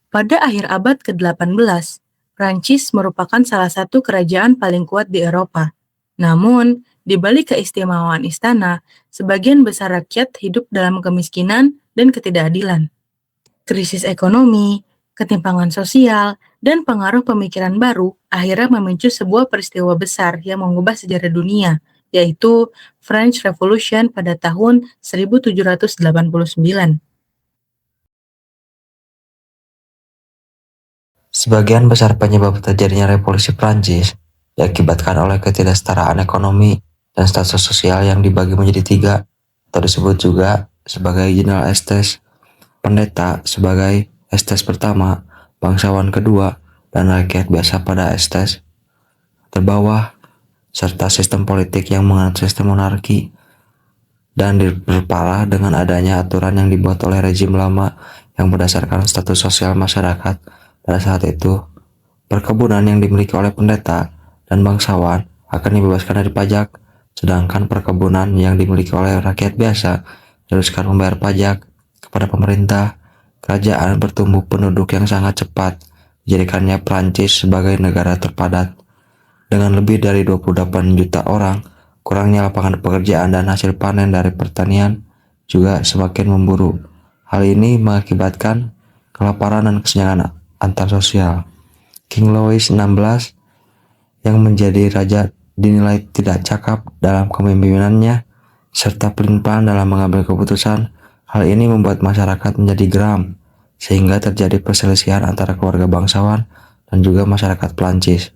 Pada akhir abad ke-18, Prancis merupakan salah satu kerajaan paling kuat di Eropa. Namun, di balik keistimewaan istana, sebagian besar rakyat hidup dalam kemiskinan dan ketidakadilan. Krisis ekonomi, ketimpangan sosial, dan pengaruh pemikiran baru akhirnya memicu sebuah peristiwa besar yang mengubah sejarah dunia, yaitu French Revolution pada tahun 1789. Sebagian besar penyebab terjadinya revolusi Prancis diakibatkan oleh ketidaksetaraan ekonomi dan status sosial yang dibagi menjadi tiga, atau disebut juga sebagai General Estes, pendeta sebagai Estes pertama, bangsawan kedua, dan rakyat biasa pada Estes terbawah, serta sistem politik yang menganut sistem monarki, dan diperparah dengan adanya aturan yang dibuat oleh rezim lama yang berdasarkan status sosial masyarakat pada saat itu. Perkebunan yang dimiliki oleh pendeta dan bangsawan akan dibebaskan dari pajak, sedangkan perkebunan yang dimiliki oleh rakyat biasa diharuskan membayar pajak kepada pemerintah. Kerajaan bertumbuh penduduk yang sangat cepat, menjadikannya Prancis sebagai negara terpadat. Dengan lebih dari 28 juta orang, kurangnya lapangan pekerjaan dan hasil panen dari pertanian juga semakin memburuk. Hal ini mengakibatkan kelaparan dan kesenjangan antar sosial. King Louis XVI yang menjadi raja dinilai tidak cakap dalam kepemimpinannya serta pelin-pelan dalam mengambil keputusan. Hal ini membuat masyarakat menjadi geram, sehingga terjadi perselisihan antara keluarga bangsawan dan juga masyarakat Prancis.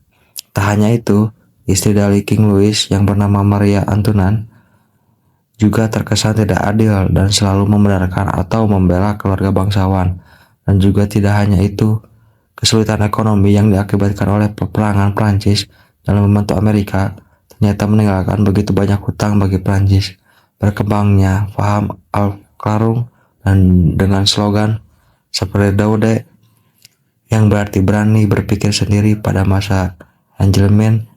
Tak hanya itu, istri dari King Louis yang bernama Maria Antoinette juga terkesan tidak adil dan selalu membenarkan atau membela keluarga bangsawan. Dan juga tidak hanya itu, kesulitan ekonomi yang diakibatkan oleh peperangan Prancis dalam membantu Amerika ternyata meninggalkan begitu banyak hutang bagi Prancis. Berkembangnya paham Al-Clarung dan dengan slogan seperti Daude yang berarti berani berpikir sendiri pada masa Enlightenment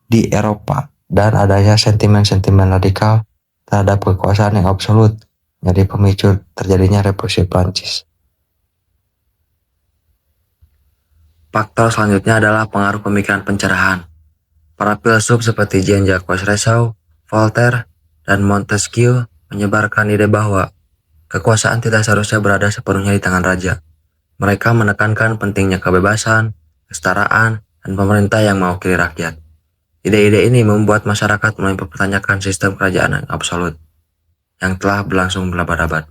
di Eropa, dan adanya sentimen-sentimen radikal terhadap kekuasaan yang absolut menjadi pemicu terjadinya revolusi Prancis. Faktor selanjutnya adalah pengaruh pemikiran pencerahan. Para filsuf seperti Jean-Jacques Rousseau, Voltaire, dan Montesquieu menyebarkan ide bahwa kekuasaan tidak seharusnya berada sepenuhnya di tangan raja. Mereka menekankan pentingnya kebebasan, kesetaraan, dan pemerintah yang mewakili rakyat. Ide-ide ini membuat masyarakat mulai mempertanyakan sistem kerajaan yang absolut yang telah berlangsung berabad-abad.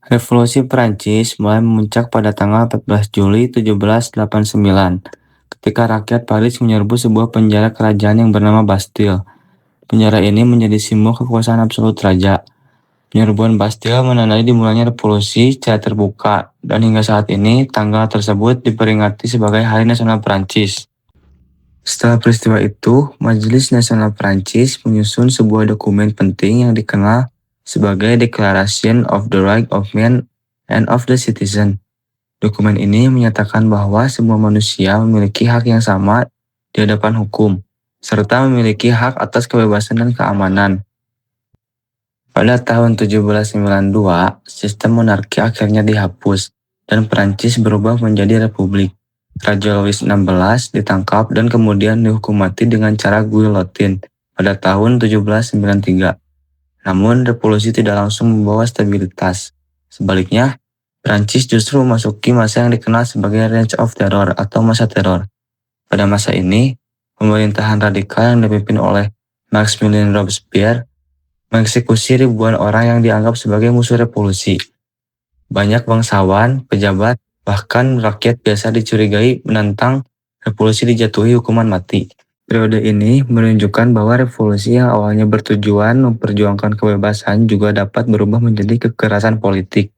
Revolusi Prancis mulai memuncak pada tanggal 14 Juli 1789, ketika rakyat Paris menyerbu sebuah penjara kerajaan yang bernama Bastille. Penjara ini menjadi simbol kekuasaan absolut raja. Penyerbuan Bastille menandai dimulainya revolusi secara terbuka, dan hingga saat ini tanggal tersebut diperingati sebagai Hari Nasional Prancis. Setelah peristiwa itu, Majelis Nasional Prancis menyusun sebuah dokumen penting yang dikenal sebagai Declaration of the Rights of Man and of the Citizen. Dokumen ini menyatakan bahwa semua manusia memiliki hak yang sama di hadapan hukum, serta memiliki hak atas kebebasan dan keamanan. Pada tahun 1792, sistem monarki akhirnya dihapus, dan Prancis berubah menjadi republik. Raja Louis XVI ditangkap dan kemudian dihukum mati dengan cara guillotine pada tahun 1793. Namun, revolusi tidak langsung membawa stabilitas. Sebaliknya, Prancis justru memasuki masa yang dikenal sebagai Reign of Terror atau masa teror. Pada masa ini, pemerintahan radikal yang dipimpin oleh Maximilien Robespierre mengeksekusi ribuan orang yang dianggap sebagai musuh revolusi. Banyak bangsawan, pejabat, bahkan rakyat biasa dicurigai menentang revolusi dijatuhi hukuman mati. Periode ini menunjukkan bahwa revolusi yang awalnya bertujuan memperjuangkan kebebasan juga dapat berubah menjadi kekerasan politik.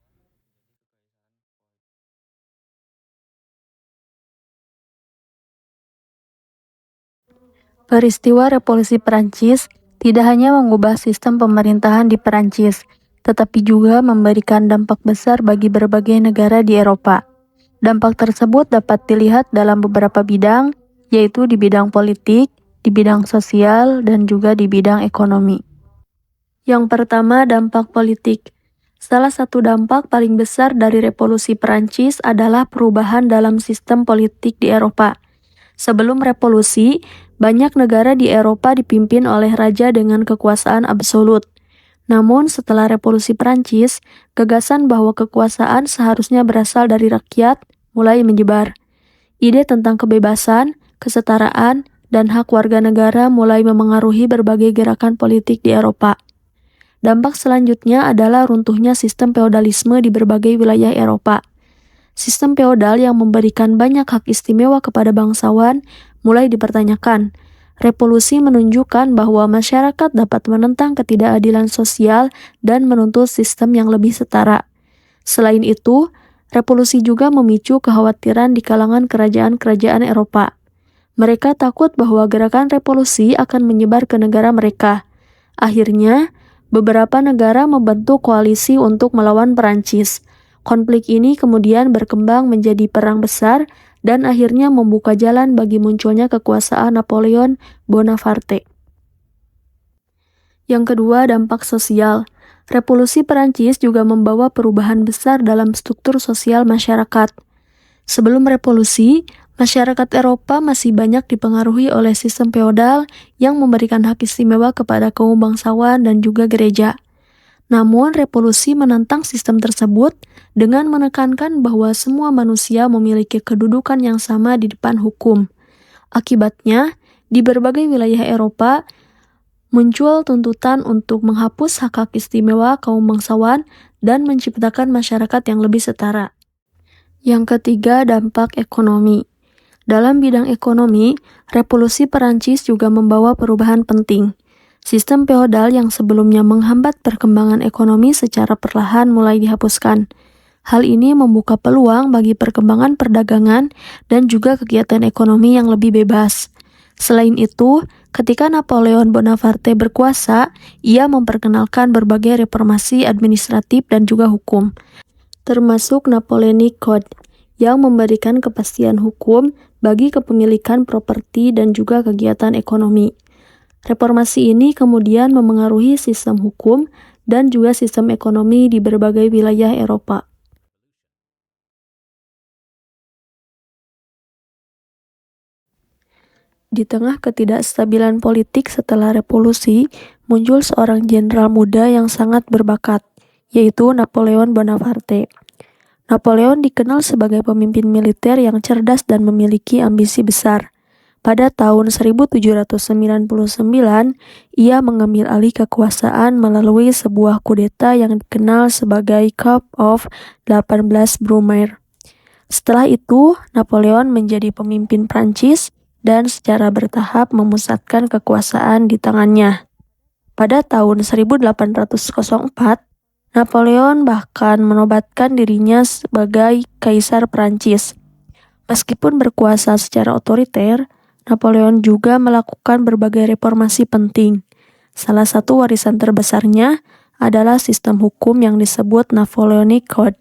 Peristiwa Revolusi Perancis tidak hanya mengubah sistem pemerintahan di Perancis, tetapi juga memberikan dampak besar bagi berbagai negara di Eropa. Dampak tersebut dapat dilihat dalam beberapa bidang, yaitu di bidang politik, di bidang sosial, dan juga di bidang ekonomi. Yang pertama, dampak politik. Salah satu dampak paling besar dari revolusi Perancis adalah perubahan dalam sistem politik di Eropa. Sebelum revolusi, banyak negara di Eropa dipimpin oleh raja dengan kekuasaan absolut. Namun setelah revolusi Perancis, gagasan bahwa kekuasaan seharusnya berasal dari rakyat mulai menyebar. Ide tentang kebebasan, kesetaraan, dan hak warga negara mulai memengaruhi berbagai gerakan politik di Eropa. Dampak selanjutnya adalah runtuhnya sistem feodalisme di berbagai wilayah Eropa. Sistem feodal yang memberikan banyak hak istimewa kepada bangsawan mulai dipertanyakan. Revolusi menunjukkan bahwa masyarakat dapat menentang ketidakadilan sosial dan menuntut sistem yang lebih setara. Selain itu, revolusi juga memicu kekhawatiran di kalangan kerajaan-kerajaan Eropa. Mereka takut bahwa gerakan revolusi akan menyebar ke negara mereka. Akhirnya, beberapa negara membentuk koalisi untuk melawan Perancis. Konflik ini kemudian berkembang menjadi perang besar dan akhirnya membuka jalan bagi munculnya kekuasaan Napoleon Bonaparte. Yang kedua, dampak sosial. Revolusi Perancis juga membawa perubahan besar dalam struktur sosial masyarakat. Sebelum revolusi, masyarakat Eropa masih banyak dipengaruhi oleh sistem feodal yang memberikan hak istimewa kepada kaum bangsawan dan juga gereja. Namun, revolusi menentang sistem tersebut dengan menekankan bahwa semua manusia memiliki kedudukan yang sama di depan hukum. Akibatnya, di berbagai wilayah Eropa, muncul tuntutan untuk menghapus hak-hak istimewa kaum bangsawan dan menciptakan masyarakat yang lebih setara. Yang ketiga, dampak ekonomi. Dalam bidang ekonomi, revolusi Perancis juga membawa perubahan penting. Sistem feodal yang sebelumnya menghambat perkembangan ekonomi secara perlahan mulai dihapuskan. Hal ini membuka peluang bagi perkembangan perdagangan dan juga kegiatan ekonomi yang lebih bebas. Selain itu, ketika Napoleon Bonaparte berkuasa, ia memperkenalkan berbagai reformasi administratif dan juga hukum, termasuk Napoleonic Code, yang memberikan kepastian hukum bagi kepemilikan properti dan juga kegiatan ekonomi. Reformasi ini kemudian memengaruhi sistem hukum dan juga sistem ekonomi di berbagai wilayah Eropa. Di tengah ketidakstabilan politik setelah revolusi, muncul seorang jenderal muda yang sangat berbakat, yaitu Napoleon Bonaparte. Napoleon dikenal sebagai pemimpin militer yang cerdas dan memiliki ambisi besar. Pada tahun 1799, ia mengambil alih kekuasaan melalui sebuah kudeta yang dikenal sebagai Coup of 18 Brumaire. Setelah itu, Napoleon menjadi pemimpin Prancis dan secara bertahap memusatkan kekuasaan di tangannya. Pada tahun 1804, Napoleon bahkan menobatkan dirinya sebagai Kaisar Prancis. Meskipun berkuasa secara otoriter, Napoleon juga melakukan berbagai reformasi penting. Salah satu warisan terbesarnya adalah sistem hukum yang disebut Napoleonic Code.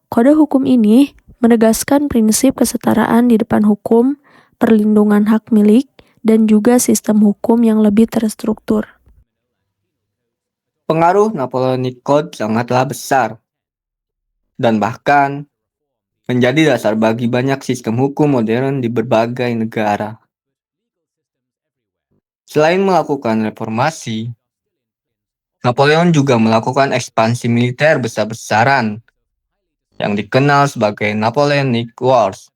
Kode hukum ini menegaskan prinsip kesetaraan di depan hukum, perlindungan hak milik, dan juga sistem hukum yang lebih terstruktur. Pengaruh Napoleonic Code sangatlah besar dan bahkan menjadi dasar bagi banyak sistem hukum modern di berbagai negara. Selain melakukan reformasi, Napoleon juga melakukan ekspansi militer besar-besaran yang dikenal sebagai Napoleonic Wars.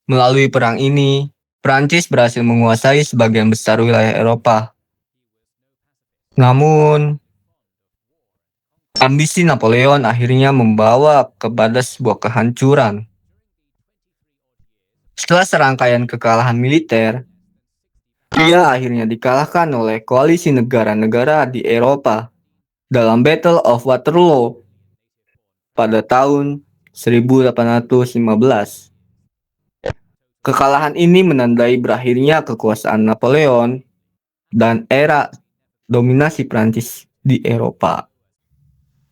Melalui perang ini, Prancis berhasil menguasai sebagian besar wilayah Eropa. Namun, ambisi Napoleon akhirnya membawa kepada sebuah kehancuran. Setelah serangkaian kekalahan militer, ia akhirnya dikalahkan oleh koalisi negara-negara di Eropa dalam Battle of Waterloo pada tahun 1815. Kekalahan ini menandai berakhirnya kekuasaan Napoleon dan era dominasi Prancis di Eropa.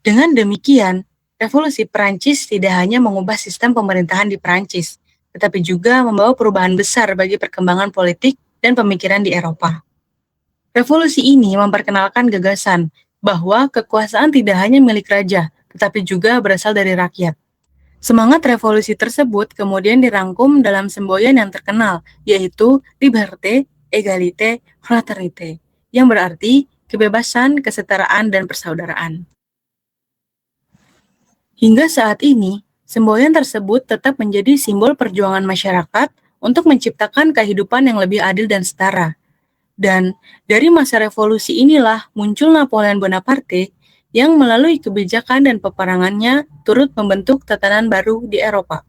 Dengan demikian, revolusi Perancis tidak hanya mengubah sistem pemerintahan di Perancis, tetapi juga membawa perubahan besar bagi perkembangan politik dan pemikiran di Eropa. Revolusi ini memperkenalkan gagasan bahwa kekuasaan tidak hanya milik raja, tetapi juga berasal dari rakyat. Semangat revolusi tersebut kemudian dirangkum dalam semboyan yang terkenal, yaitu Liberté, Égalité, Fraternité, yang berarti kebebasan, kesetaraan, dan persaudaraan. Hingga saat ini, semboyan tersebut tetap menjadi simbol perjuangan masyarakat untuk menciptakan kehidupan yang lebih adil dan setara. Dan dari masa revolusi inilah muncul Napoleon Bonaparte yang melalui kebijakan dan peperangannya turut membentuk tatanan baru di Eropa.